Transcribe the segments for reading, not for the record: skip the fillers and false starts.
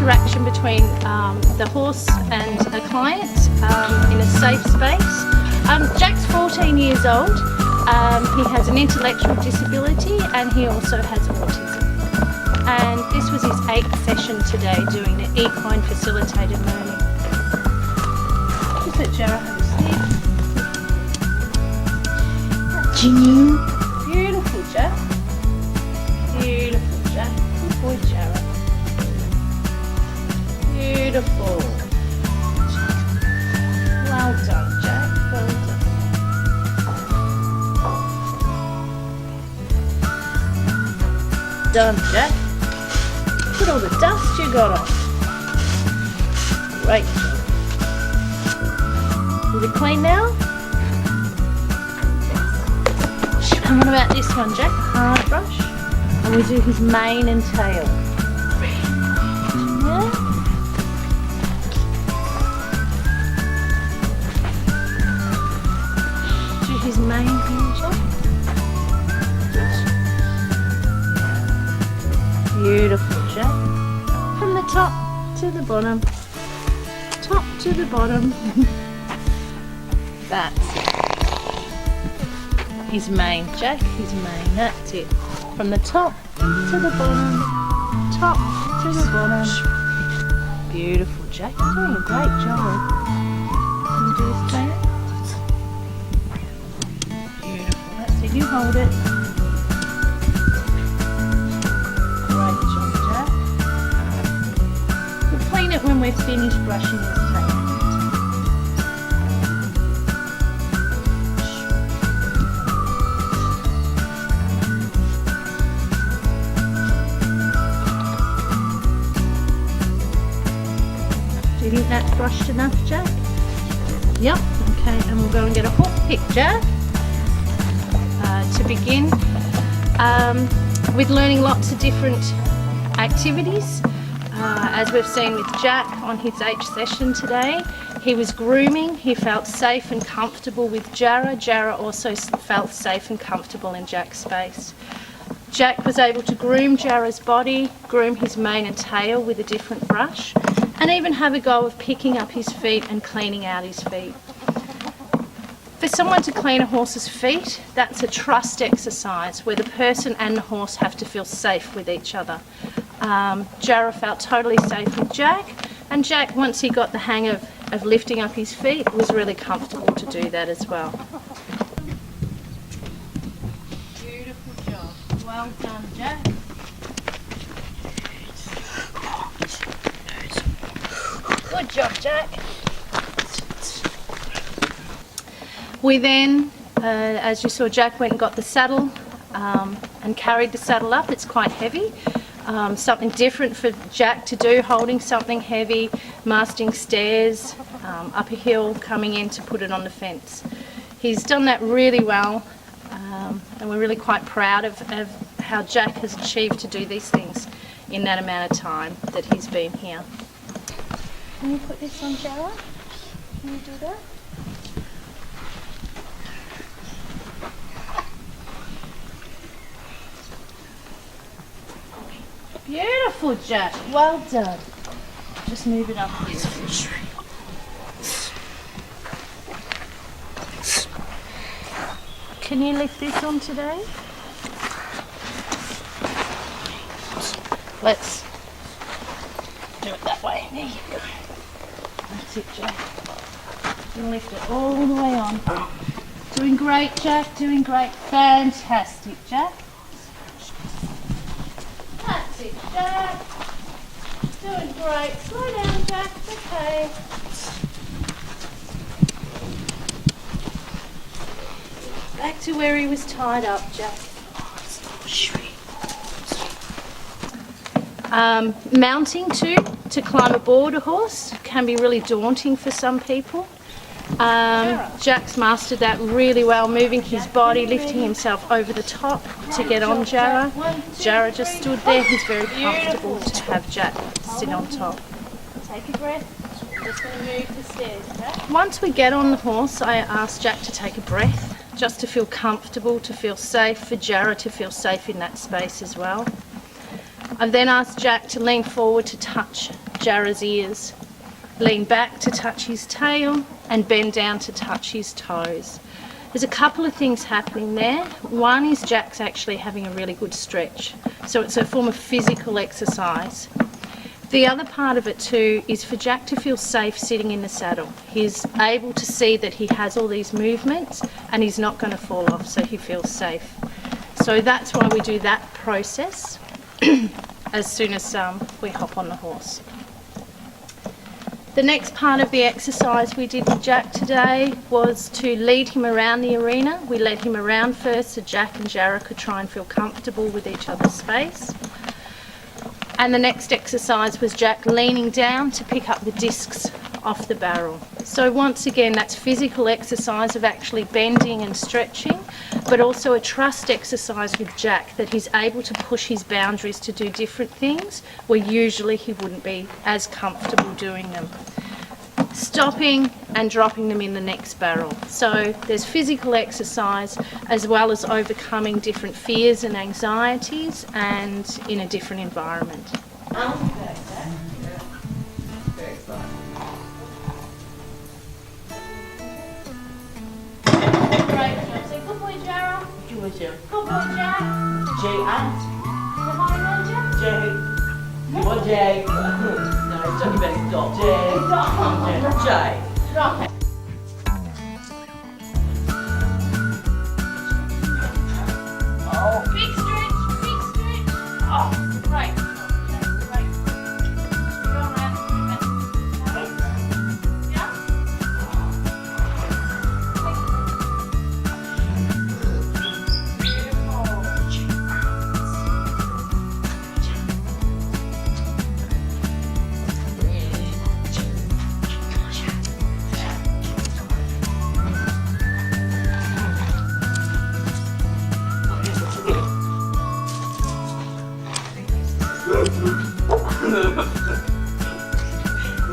interaction between the horse and a client in a safe space. Jack's 14 years old. He has an intellectual disability and he also has autism. And this was his 8th session today doing the Equine Facilitated Learning. Just let Jarrah have a sniff. Beautiful, Jack. Beautiful, Jack. Good boy, Jarrah. Beautiful. Well done, Jack. Well done. Done, Jack. Look at all the dust you got off. Great job. Is it clean now? And what about this one, Jack? A hard brush. And we do his mane and tail. Yeah. Do his mane here, Jack. Beautiful, Jack. From the top to the bottom. Top to the bottom. That's it. His mane, Jack, his mane, that's it. From the top to the bottom, top to the bottom. Beautiful, Jack, you're doing a great job. Can you do his tail? Beautiful, that's it, you hold it. Great job, Jack. We'll clean it when we're finished brushing his tail. Do you think that's brushed enough, Jack? Yep, okay, and we'll go and get a hoof pick, Jack, to begin with learning lots of different activities. As we've seen with Jack on his 8th session today, he was grooming, he felt safe and comfortable with Jarrah. Jarrah also felt safe and comfortable in Jack's space. Jack was able to groom Jarrah's body, groom his mane and tail with a different brush, and even have a go of picking up his feet and cleaning out his feet. For someone to clean a horse's feet, that's a trust exercise where the person and the horse have to feel safe with each other. Jarrah felt totally safe with Jack, and Jack, once he got the hang of lifting up his feet, was really comfortable to do that as well. Beautiful job. Well done, Jack. Good job, Jack. We then, as you saw, Jack went and got the saddle and carried the saddle up. It's quite heavy. Something different for Jack to do, holding something heavy, mastering stairs, up a hill, coming in to put it on the fence. He's done that really well, and we're really quite proud of how Jack has achieved to do these things in that amount of time that he's been here. Can you put this on, Jarrah? Can you do that? Beautiful, Jack. Well done. Just move it up here. Can you lift this on today? Let's do it that way. There you go. That's it, Jack. You can lift it all the way on. Doing great, Jack. Doing great. Fantastic, Jack. That's it, Jack. Doing great. Slow down, Jack. It's okay. Back to where he was tied up, Jack. Mounting to climb aboard a horse can be really daunting for some people. Jack's mastered that really well, moving his body, lifting himself over the top to get on Jarrah. Jarrah just stood there. He's very comfortable to have Jack sit on top. Take a breath. I'm just going to move the stairs, Jack. Once we get on the horse, I ask Jack to take a breath, just to feel comfortable, to feel safe, for Jarrah to feel safe in that space as well. I've then asked Jack to lean forward to touch Jarrah's ears, lean back to touch his tail, and bend down to touch his toes. There's a couple of things happening there. One is Jack's actually having a really good stretch, so it's a form of physical exercise. The other part of it too is for Jack to feel safe sitting in the saddle. He's able to see that he has all these movements and he's not going to fall off, so he feels safe. So that's why we do that process as soon as we hop on the horse. The next part of the exercise we did with Jack today was to lead him around the arena. We led him around first so Jack and Jarrah could try and feel comfortable with each other's space. And the next exercise was Jack leaning down to pick up the discs off the barrel. So once again, that's physical exercise of actually bending and stretching, but also a trust exercise with Jack that he's able to push his boundaries to do different things where usually he wouldn't be as comfortable doing them. Stopping and dropping them in the next barrel. So there's physical exercise as well as overcoming different fears and anxieties and in a different environment. Great job. Say good boy, Jarrah. Good boy, Jack. J. Come on, Jay. No, it's not your best dog. Jay. Drop it. Oh. Big stretch. Oh, great. Great. Go around. Yeah?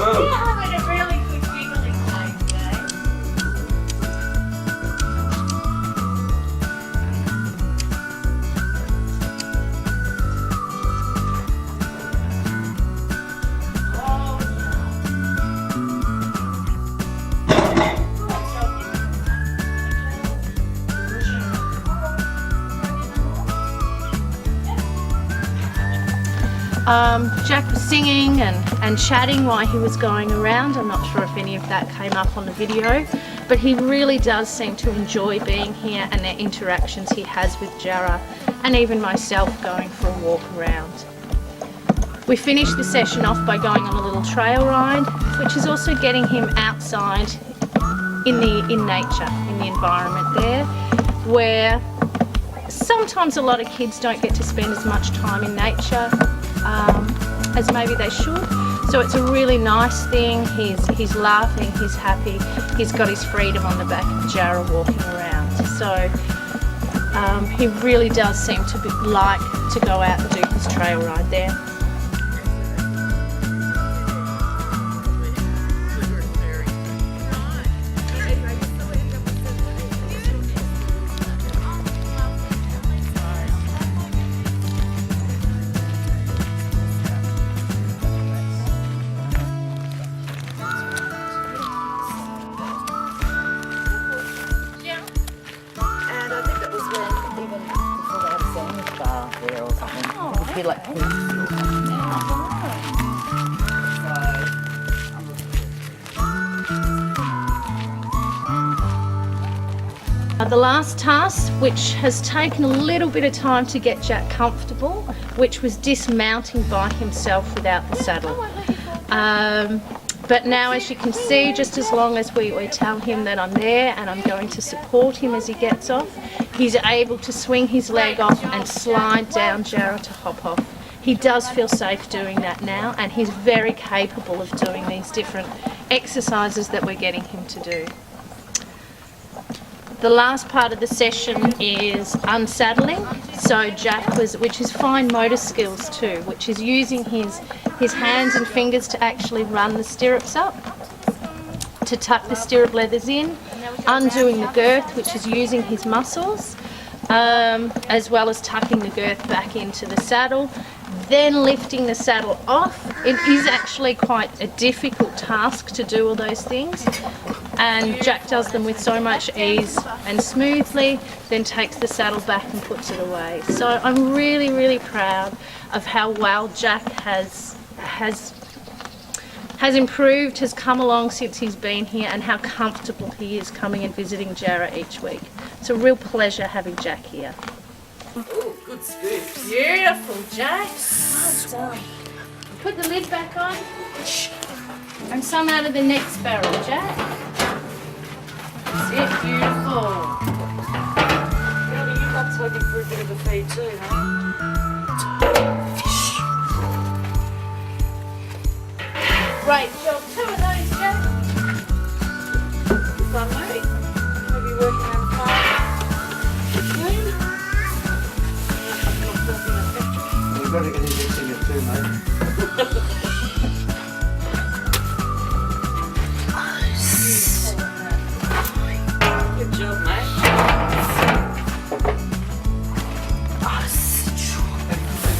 You're having a really good giggling time today. Jack was singing and chatting while he was going around. I'm not sure if any of that came up on the video, but he really does seem to enjoy being here and the interactions he has with Jarrah and even myself going for a walk around. We finished the session off by going on a little trail ride, which is also getting him outside in nature, in the environment there, where sometimes a lot of kids don't get to spend as much time in nature as maybe they should. So it's a really nice thing. He's laughing, he's happy, he's got his freedom on the back of Jarrah walking around. So he really does seem to like to go out and do his trail ride there. Like the last task, which has taken a little bit of time to get Jack comfortable, which was dismounting by himself without the saddle. But now, as you can see, just as long as we tell him that I'm there and I'm going to support him as he gets off, he's able to swing his leg off and slide down Jarrah to hop off. He does feel safe doing that now, and he's very capable of doing these different exercises that we're getting him to do. The last part of the session is unsaddling. So Jack which is fine motor skills too, which is using his hands and fingers to actually run the stirrups up, to tuck the stirrup leathers in, undoing the girth, which is using his muscles, as well as tucking the girth back into the saddle, then lifting the saddle off. It is actually quite a difficult task to do all those things, and Jack does them with so much ease and smoothly, then takes the saddle back and puts it away. So I'm really, really proud of how well Jack has improved, has come along since he's been here, and how comfortable he is coming and visiting Jarrah each week. It's a real pleasure having Jack here. Oh, good scoops. Beautiful, Jack. Well done. Put the lid back on. And some out of the next barrel, Jack. That's it, beautiful. Maybe you got to looking for a bit of a feed too, huh? Great job. 2 of those, Jack. Fun, mate. Maybe working on the farm. We've got to get this in it too, mate. Good job, mate.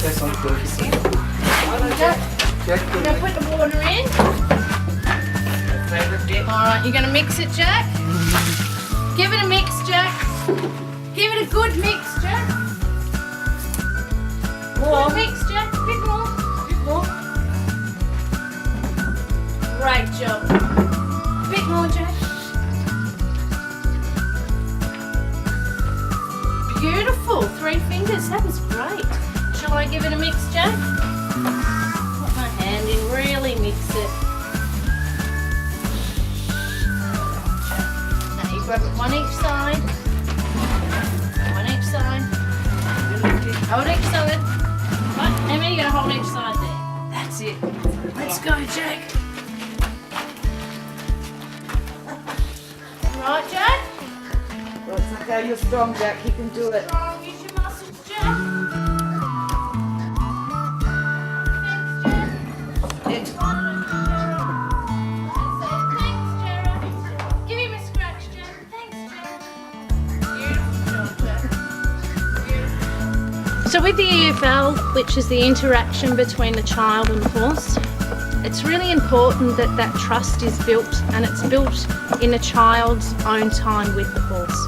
That's on good. Jack, you're going to put the water in. Favourite dip. Alright, you're going to mix it, Jack. Give it a mix, Jack. Give it a good mix, Jack. More mix, Jack. A bit more. More. Great job. A bit more, Jack. Beautiful. 3 fingers. That was great. Shall I give it a mix, Jack? Put my hand in. Really mix it. Now you grab it one each side. One each side. Hold each side. Right, Emma, you're going to hold each side there. That's it. Let's go, Jack. Right, Jack? Well, it's okay, you're strong, Jack. You can do it. Strong. Use your muscles, Jack. Thanks, Jack. Thanks, Jarrah. Give him a scratch, Jack. Thanks, Jarrah. Beautiful job, Jack. Beautiful. So with the EFL, which is the interaction between the child and the horse, it's really important that that trust is built, and it's built in a child's own time with the horse.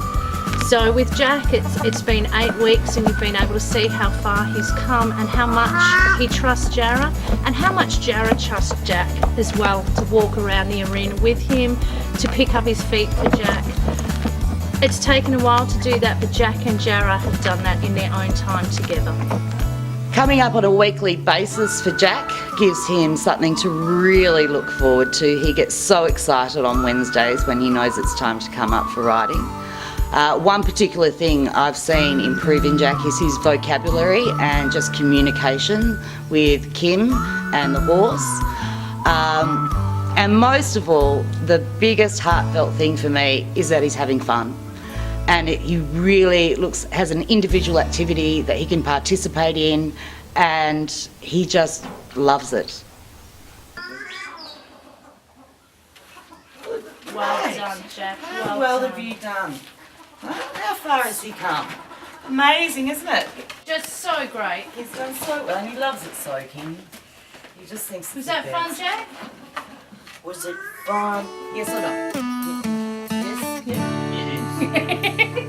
So with Jack, it's been 8 weeks, and you've been able to see how far he's come and how much he trusts Jarrah, and how much Jarrah trusts Jack as well, to walk around the arena with him, to pick up his feet for Jack. It's taken a while to do that, but Jack and Jarrah have done that in their own time together. Coming up on a weekly basis for Jack gives him something to really look forward to. He gets so excited on Wednesdays when he knows it's time to come up for riding. One particular thing I've seen improve in Jack is his vocabulary and just communication with Kim and the horse. And most of all, the biggest heartfelt thing for me is that he's having fun. And he really has an individual activity that he can participate in, and he just loves it. Well done, Jack. How well have you done? Huh? How far has he come? Amazing, isn't it? Just so great. He's done so well, and he loves it soaking. He just thinks it's Was the that fun, best. Jack? Was it fun? Yes or no? Yes. Yeah.